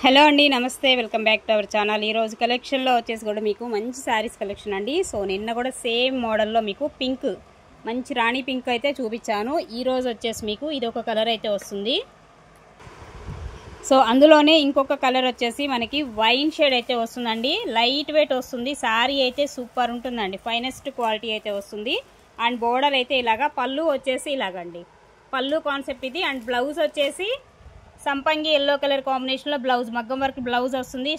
Hello అండి, నమస్తే, welcome back to our channel. ఈరోజు కలెక్షన్లో వచ్చేసి కూడా మీకు మంచి శారీస్ కలెక్షన్ అండి. సో నిన్న కూడా సేమ్ మోడల్లో మీకు పింక్, మంచి రాణి పింక్ అయితే చూపించాను. ఈరోజు వచ్చేసి మీకు ఇది ఒక కలర్ అయితే వస్తుంది. సో అందులోనే ఇంకొక కలర్ వచ్చేసి మనకి వైన్ షేడ్ అయితే వస్తుందండి. లైట్ వెయిట్ వస్తుంది. శారీ అయితే సూపర్ ఉంటుందండి. ఫైనెస్ట్ క్వాలిటీ అయితే వస్తుంది. అండ్ బోర్డర్ అయితే ఇలాగా, పళ్ళు వచ్చేసి ఇలాగండి, పళ్ళు కాన్సెప్ట్ ఇది. అండ్ బ్లౌజ్ వచ్చేసి సంపంగి ఎల్లో కలర్ కాంబినేషన్లో బ్లౌజ్, మగ్గం వర్క్ బ్లౌజ్ వస్తుంది.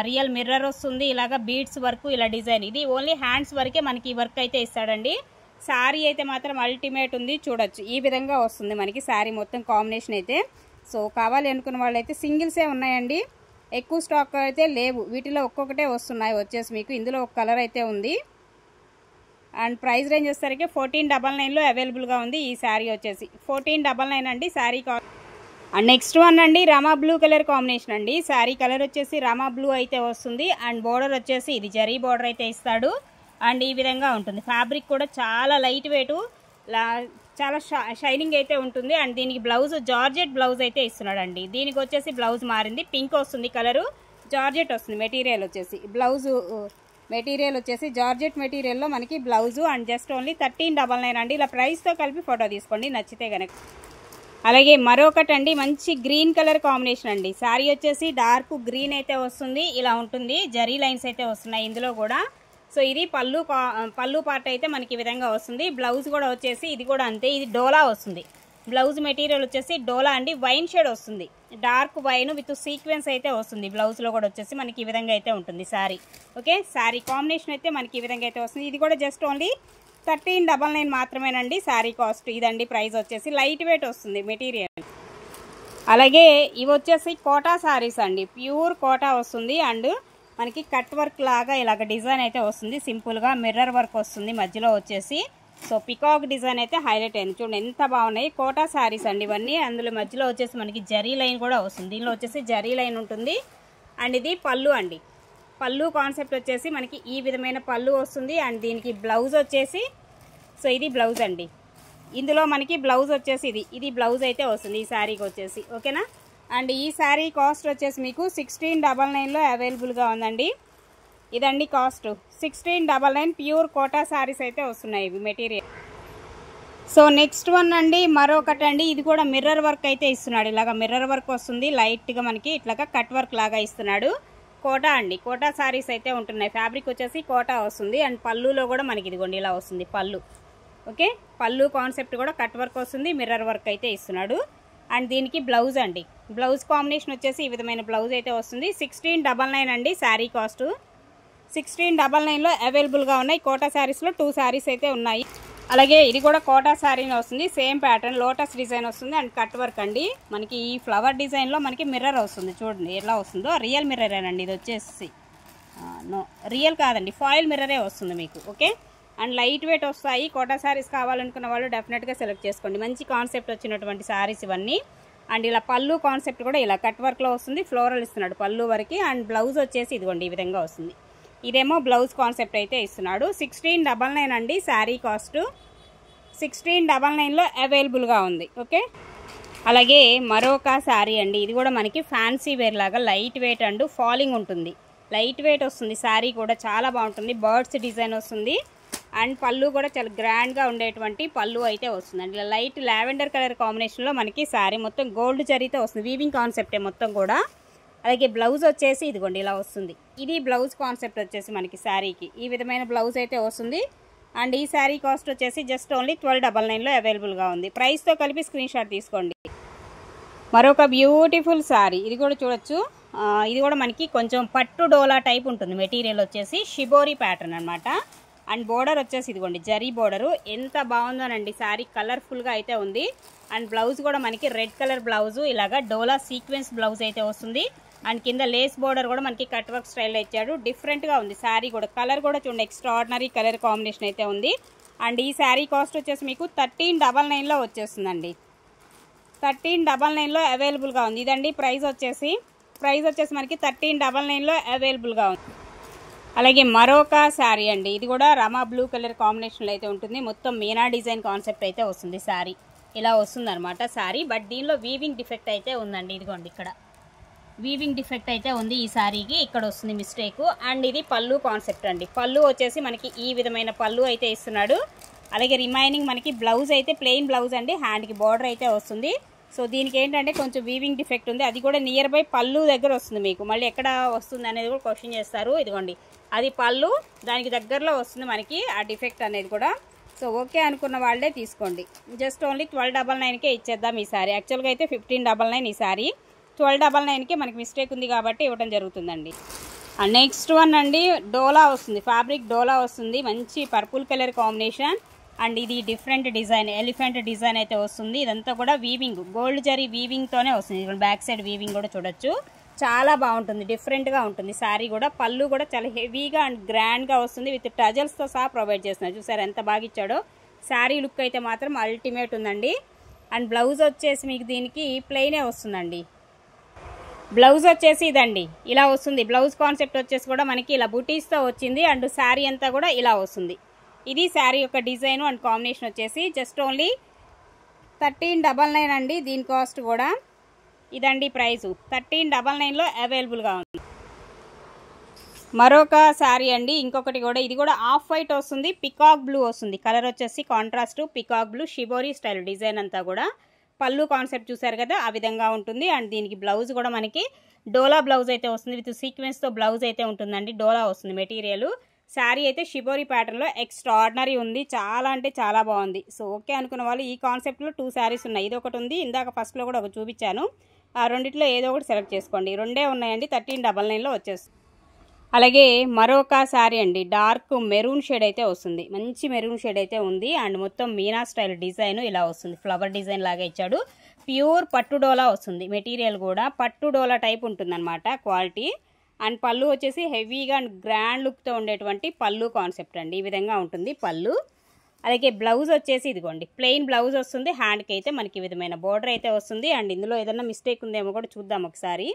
రియల్ మిర్రర్ వస్తుంది. ఇలాగా బీడ్స్ వర్క్, ఇలా డిజైన్. ఇది ఓన్లీ హ్యాండ్స్ వరకే మనకి ఈ వర్క్ అయితే ఇస్తాడండి. శారీ అయితే మాత్రం అల్టిమేట్ ఉంది, చూడొచ్చు. ఈ విధంగా వస్తుంది మనకి శారీ మొత్తం కాంబినేషన్ అయితే. సో కావాలి అనుకున్న వాళ్ళైతే సింగిల్సే ఉన్నాయండి, ఎక్కువ స్టాక్ అయితే లేవు. వీటిలో ఒక్కొక్కటే వస్తున్నాయి వచ్చేసి మీకు. ఇందులో ఒక కలర్ అయితే ఉంది. అండ్ ప్రైస్ రేంజ్ వచ్చేసరికి 1499లో అవైలబుల్గా ఉంది. ఈ శారీ వచ్చేసి 1499 అండి శారీ. అండ్ నెక్స్ట్ వన్ అండి, రామా బ్లూ కలర్ కాంబినేషన్ అండి. శారీ కలర్ వచ్చేసి రామా బ్లూ అయితే వస్తుంది. అండ్ బోర్డర్ వచ్చేసి ఇది జరీ బోర్డర్ అయితే ఇస్తాడు. అండ్ ఈ విధంగా ఉంటుంది. ఫ్యాబ్రిక్ కూడా చాలా లైట్ వెయిట్, చాలా షైనింగ్ అయితే ఉంటుంది. అండ్ దీనికి బ్లౌజ్ జార్జెట్ బ్లౌజ్ అయితే ఇస్తున్నాడు అండి. దీనికి వచ్చేసి బ్లౌజ్ మారింది, పింక్ వస్తుంది కలరు, జార్జెట్ వస్తుంది మెటీరియల్ వచ్చేసి. బ్లౌజ్ మెటీరియల్ వచ్చేసి జార్జెట్ మెటీరియల్లో మనకి బ్లౌజు. అండ్ జస్ట్ ఓన్లీ 1399 అండి. ఇలా ప్రైస్తో కలిపి ఫోటో తీసుకోండి నచ్చితే కనుక. అలాగే మరొకటి అండి, మంచి గ్రీన్ కలర్ కాంబినేషన్ అండి. శారీ వచ్చేసి డార్క్ గ్రీన్ అయితే వస్తుంది. ఇలా ఉంటుంది, జరీ లైన్స్ అయితే వస్తున్నాయి ఇందులో కూడా. సో ఇది పళ్ళు పార్ట్ అయితే మనకి ఈ విధంగా వస్తుంది. బ్లౌజ్ కూడా వచ్చేసి ఇది కూడా అంతే, ఇది డోలా వస్తుంది. బ్లౌజ్ మెటీరియల్ వచ్చేసి డోలా అండి, వైన్ షేడ్ వస్తుంది. డార్క్ వైన్ విత్ సీక్వెన్స్ అయితే వస్తుంది. బ్లౌజ్లో కూడా వచ్చేసి మనకి ఈ విధంగా అయితే ఉంటుంది శారీ. ఓకే, శారీ కాంబినేషన్ అయితే మనకి ఈ విధంగా అయితే వస్తుంది. ఇది కూడా జస్ట్ ఓన్లీ 1399 మాత్రమేనండి శారీ కాస్ట్. ఇదండి ప్రైస్ వచ్చేసి. లైట్ వెయిట్ వస్తుంది మెటీరియల్. అలాగే ఇవి వచ్చేసి కోటా శారీస్ అండి, ప్యూర్ కోటా వస్తుంది. అండ్ మనకి కట్ వర్క్ లాగా ఇలాగ డిజైన్ అయితే వస్తుంది. సింపుల్గా మిర్రర్ వర్క్ వస్తుంది మధ్యలో వచ్చేసి. సో పికాక్ డిజైన్ అయితే హైలైట్ అయింది, చూడండి ఎంత బాగున్నాయి. కోటా శారీస్ అండి ఇవన్నీ. అందులో మధ్యలో వచ్చేసి మనకి జరీ లైన్ కూడా వస్తుంది. దీనిలో వచ్చేసి జరీ లైన్ ఉంటుంది. అండ్ ఇది పళ్ళు అండి. పళ్ళు కాన్సెప్ట్ వచ్చేసి మనకి ఈ విధమైన పళ్ళు వస్తుంది. అండ్ దీనికి బ్లౌజ్ వచ్చేసి, సో ఇది బ్లౌజ్ అండి. ఇందులో మనకి బ్లౌజ్ వచ్చేసి ఇది బ్లౌజ్ అయితే వస్తుంది ఈ శారీకి వచ్చేసి. ఓకేనా. అండ్ ఈ శారీ కాస్ట్ వచ్చేసి మీకు 1699లో అవైలబుల్గా ఉందండి. ఇదండి కాస్ట్ 1699. ప్యూర్ కోటా శారీస్ అయితే వస్తున్నాయి ఇవి మెటీరియల్. సో నెక్స్ట్ వన్ అండి, మరొకటి అండి. ఇది కూడా మిర్రర్ వర్క్ అయితే ఇస్తున్నాడు. ఇలాగ మిర్రర్ వర్క్ వస్తుంది. లైట్గా మనకి ఇట్లాగా కట్ వర్క్ లాగా ఇస్తున్నాడు. కోటా అండి, కోటా శారీస్ అయితే ఉంటున్నాయి. ఫ్యాబ్రిక్ వచ్చేసి కోటా వస్తుంది. అండ్ పళ్ళులో కూడా మనకి ఇదిగోండి ఇలా వస్తుంది పళ్ళు. ఓకే, పళ్ళు కాన్సెప్ట్ కూడా కట్ వర్క్ వస్తుంది, మిర్రర్ వర్క్ అయితే ఇస్తున్నాడు. అండ్ దీనికి బ్లౌజ్ అండి, బ్లౌజ్ కాంబినేషన్ వచ్చేసి ఈ విధమైన బ్లౌజ్ అయితే వస్తుంది. 1699 అండి శారీ కాస్ట్. 1699లో అవైలబుల్గా ఉన్నాయి. కోటా శారీస్లో 2 శారీస్ అయితే ఉన్నాయి. అలాగే ఇది కూడా కోటా శారీని వస్తుంది. సేమ్ ప్యాటర్న్, లోటస్ డిజైన్ వస్తుంది. అండ్ కట్ వర్క్ అండి. మనకి ఈ ఫ్లవర్ డిజైన్లో మనకి మిర్రర్ వస్తుంది, చూడండి ఎలా వస్తుందో. రియల్ మిర్రరేనండి ఇది వచ్చేసి. నో రియల్ కాదండి, ఫాయిల్ మిర్రరే వస్తుంది మీకు. ఓకే, అండ్ లైట్ వెయిట్ వస్తాయి. కోటా శారీస్ కావాలనుకున్న వాళ్ళు డెఫినెట్గా సెలెక్ట్ చేసుకోండి. మంచి కాన్సెప్ట్ వచ్చినటువంటి శారీస్ ఇవన్నీ. అండ్ ఇలా పళ్ళు కాన్సెప్ట్ కూడా ఇలా కట్ వర్క్లో వస్తుంది. ఫ్లోరల్ ఇస్తున్నాడు పళ్ళు వరకు. అండ్ బ్లౌజ్ వచ్చేసి ఇదిగోండి ఈ విధంగా వస్తుంది. ఇదేమో బ్లౌజ్ కాన్సెప్ట్ అయితే ఇస్తున్నాడు. 1699 అండి శారీ కాస్ట్. 1699లో అవైలబుల్గా ఉంది. ఓకే, అలాగే మరొక శారీ అండి. ఇది కూడా మనకి ఫ్యాన్సీ వేర్ లాగా లైట్ వెయిట్ అండ్ ఫాలింగ్ ఉంటుంది. లైట్ వెయిట్ వస్తుంది శారీ కూడా, చాలా బాగుంటుంది. బర్డ్స్ డిజైన్ వస్తుంది. అండ్ పళ్ళు కూడా చాలా గ్రాండ్గా ఉండేటువంటి పళ్ళు అయితే వస్తుందండి. ఇలా లైట్ లావెండర్ కలర్ కాంబినేషన్లో మనకి శారీ మొత్తం గోల్డ్ జరీతో వస్తుంది. వీవింగ్ కాన్సెప్టే మొత్తం కూడా. అలాగే బ్లౌజ్ వచ్చేసి ఇదిగోండి ఇలా వస్తుంది. ఇది బ్లౌజ్ కాన్సెప్ట్ వచ్చేసి మనకి శారీకి ఈ విధమైన బ్లౌజ్ అయితే వస్తుంది. అండ్ ఈ శారీ కాస్ట్ వచ్చేసి జస్ట్ ఓన్లీ 1299లో అవైలబుల్గా ఉంది. ప్రైస్తో కలిపి స్క్రీన్ షాట్ తీసుకోండి. మరొక బ్యూటిఫుల్ శారీ, ఇది కూడా చూడొచ్చు. ఇది కూడా మనకి కొంచెం పట్టు డోలా టైప్ ఉంటుంది. మెటీరియల్ వచ్చేసి షిబోరి ప్యాటర్న్ అనమాట. అండ్ బోర్డర్ వచ్చేసి ఇదిగోండి జరీ బోర్డరు. ఎంత బాగుందోనండి శారీ, కలర్ఫుల్గా అయితే ఉంది. అండ్ బ్లౌజ్ కూడా మనకి రెడ్ కలర్ బ్లౌజు, ఇలాగా డోలా సీక్వెన్స్ బ్లౌజ్ అయితే వస్తుంది. అండ్ కింద లేస్ బోర్డర్ కూడా మనకి కట్ వర్క్ స్టైల్లో ఇచ్చాడు. డిఫరెంట్గా ఉంది శారీ కూడా. కలర్ కూడా చూడండి, ఎక్స్ట్రాడినరీ కలర్ కాంబినేషన్ అయితే ఉంది. అండ్ ఈ శారీ కాస్ట్ వచ్చేసి మీకు 1399లో వచ్చేస్తుందండి. 1399లో అవైలబుల్గా ఉంది. ఇదండి ప్రైస్ వచ్చేసి మనకి 1399లో అవైలబుల్గా ఉంది. అలాగే మరొక శారీ అండి. ఇది కూడా రామా బ్లూ కలర్ కాంబినేషన్లో అయితే ఉంటుంది. మొత్తం మీనా డిజైన్ కాన్సెప్ట్ అయితే వస్తుంది శారీ. ఇలా వస్తుంది అనమాట శారీ. బట్ దీనిలో వీవింగ్ డిఫెక్ట్ అయితే ఉందండి. ఇదిగోండి ఇక్కడ వీవింగ్ డిఫెక్ట్ అయితే ఉంది ఈ శారీకి, ఇక్కడ వస్తుంది మిస్టేక్. అండ్ ఇది పళ్ళు కాన్సెప్ట్ అండి. పళ్ళు వచ్చేసి మనకి ఈ విధమైన పళ్ళు అయితే ఇస్తున్నాడు. అలాగే రిమైనింగ్ మనకి బ్లౌజ్ అయితే ప్లెయిన్ బ్లౌజ్ అండి, హ్యాండ్కి బార్డర్ అయితే వస్తుంది. సో దీనికి ఏంటంటే కొంచెం వీవింగ్ డిఫెక్ట్ ఉంది, అది కూడా నియర్ బై పళ్ళు దగ్గర వస్తుంది మీకు. మళ్ళీ ఎక్కడ వస్తుంది అనేది కూడా క్వశ్చన్ చేస్తారు. ఇదిగోండి అది పళ్ళు, దానికి దగ్గరలో వస్తుంది మనకి ఆ డిఫెక్ట్ అనేది కూడా. సో ఓకే అనుకున్న వాళ్ళే తీసుకోండి. జస్ట్ ఓన్లీ 1299కే ఇచ్చేద్దాం ఈ సారీ. యాక్చువల్గా అయితే 1599 ఈ సారీ, 1299కే మనకి మిస్టేక్ ఉంది కాబట్టి ఇవ్వడం జరుగుతుందండి. నెక్స్ట్ వన్ అండి, డోలా వస్తుంది, ఫ్యాబ్రిక్ డోలా వస్తుంది, మంచి పర్పుల్ కలర్ కాంబినేషన్. అండ్ ఇది డిఫరెంట్ డిజైన్, ఎలిఫెంట్ డిజైన్ అయితే వస్తుంది. ఇదంతా కూడా వీవింగ్, గోల్డ్ జరీ వీవింగ్తోనే వస్తుంది. బ్యాక్ సైడ్ వీవింగ్ కూడా చూడొచ్చు, చాలా బాగుంటుంది, డిఫరెంట్గా ఉంటుంది శారీ కూడా. పళ్ళు కూడా చాలా హెవీగా అండ్ గ్రాండ్గా వస్తుంది, విత్ టజల్స్తో సహా ప్రొవైడ్ చేస్తున్నారు. చూసారు ఎంత బాగా ఇచ్చాడో. శారీ లుక్ అయితే మాత్రం అల్టిమేట్ ఉందండి. అండ్ బ్లౌజ్ వచ్చేసి మీకు దీనికి ప్లెయినే వస్తుందండి. బ్లౌజ్ వచ్చేసి ఇదండి, ఇలా వస్తుంది. బ్లౌజ్ కాన్సెప్ట్ వచ్చేసి కూడా మనకి ఇలా బుటీస్తో వచ్చింది. అండ్ శారీ అంతా కూడా ఇలా వస్తుంది. ఇది శారీ యొక్క డిజైన్ అండ్ కాంబినేషన్ వచ్చేసి జస్ట్ ఓన్లీ 1399 అండి దీని కాస్ట్ కూడా. ఇదండి ప్రైస్, 1399లో అవైలబుల్గా ఉంది. మరొక శారీ అండి, ఇంకొకటి కూడా, ఇది కూడా ఆఫ్ వైట్ వస్తుంది, పికాక్ బ్లూ వస్తుంది. కలర్ వచ్చేసి contrast peacock blue, shibori style design అంతా కూడా. పళ్ళు కాన్సెప్ట్ చూసారు కదా, ఆ విధంగా ఉంటుంది. అండ్ దీనికి బ్లౌజ్ కూడా మనకి డోలా బ్లౌజ్ అయితే వస్తుంది, విత్ సీక్వెన్స్తో బ్లౌజ్ అయితే ఉంటుందండి. డోలా వస్తుంది మెటీరియల్. శారీ అయితే షిబోరీ ప్యాటర్న్లో ఎక్స్ట్రాడినరీ ఉంది, చాలా అంటే చాలా బాగుంది. సో ఓకే అనుకున్న వాళ్ళు ఈ కాన్సెప్ట్లో 2 శారీస్ ఉన్నాయి. ఇది ఒకటి ఉంది, ఇందాక ఫస్ట్లో కూడా ఒక చూపించాను. ఆ రెండిట్లో ఏదో ఒకటి సెలెక్ట్ చేసుకోండి. రెండే ఉన్నాయండి, 1399లో వచ్చేస్తుంది. అలాగే మరొక శారీ అండి, డార్క్ మెరూన్ షేడ్ అయితే వస్తుంది, మంచి మెరూన్ షేడ్ అయితే ఉంది. అండ్ మొత్తం మీనా స్టైల్ డిజైన్ ఇలా వస్తుంది, ఫ్లవర్ డిజైన్ లాగా ఇచ్చాడు. ప్యూర్ పట్టు డోలా వస్తుంది, మెటీరియల్ కూడా పట్టు డోలా టైప్ ఉంటుందన్నమాట క్వాలిటీ. అండ్ పళ్ళు వచ్చేసి హెవీగా అండ్ గ్రాండ్ లుక్తో ఉండేటువంటి పళ్ళు కాన్సెప్ట్ అండి, ఈ విధంగా ఉంటుంది పళ్ళు. అలాగే బ్లౌజ్ వచ్చేసి ఇదిగోండి ప్లెయిన్ బ్లౌజ్ వస్తుంది, హ్యాండ్కి అయితే మనకి ఈ విధమైన బోర్డర్ అయితే వస్తుంది. అండ్ ఇందులో ఏదైనా మిస్టేక్ ఉందేమో కూడా చూద్దాం ఒకసారి.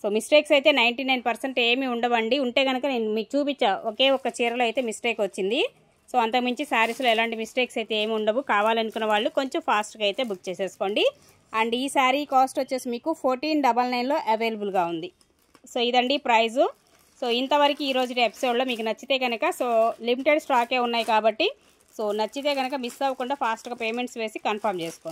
సో మిస్టేక్స్ అయితే 99% ఏమీ ఉండవండి. ఉంటే కనుక నేను మీకు చూపించా, ఒకే ఒక చీరలో అయితే మిస్టేక్ వచ్చింది. సో అంతకుమించి శారీస్లో ఎలాంటి మిస్టేక్స్ అయితే ఏమి ఉండవు. కావాలనుకున్న వాళ్ళు కొంచెం ఫాస్ట్గా అయితే బుక్ చేసేసుకోండి. అండ్ ఈ శారీ కాస్ట్ వచ్చేసి మీకు 1499లో అవైలబుల్గా ఉంది. సో ఇదండి ప్రైజు. సో ఇంతవరకు ఈరోజు ఎపిసోడ్లో మీకు నచ్చితే కనుక, సో లిమిటెడ్ స్టాకే ఉన్నాయి కాబట్టి, సో నచ్చితే కనుక మిస్ అవ్వకుండా ఫాస్ట్గా పేమెంట్స్ వేసి కన్ఫర్మ్ చేసుకోండి.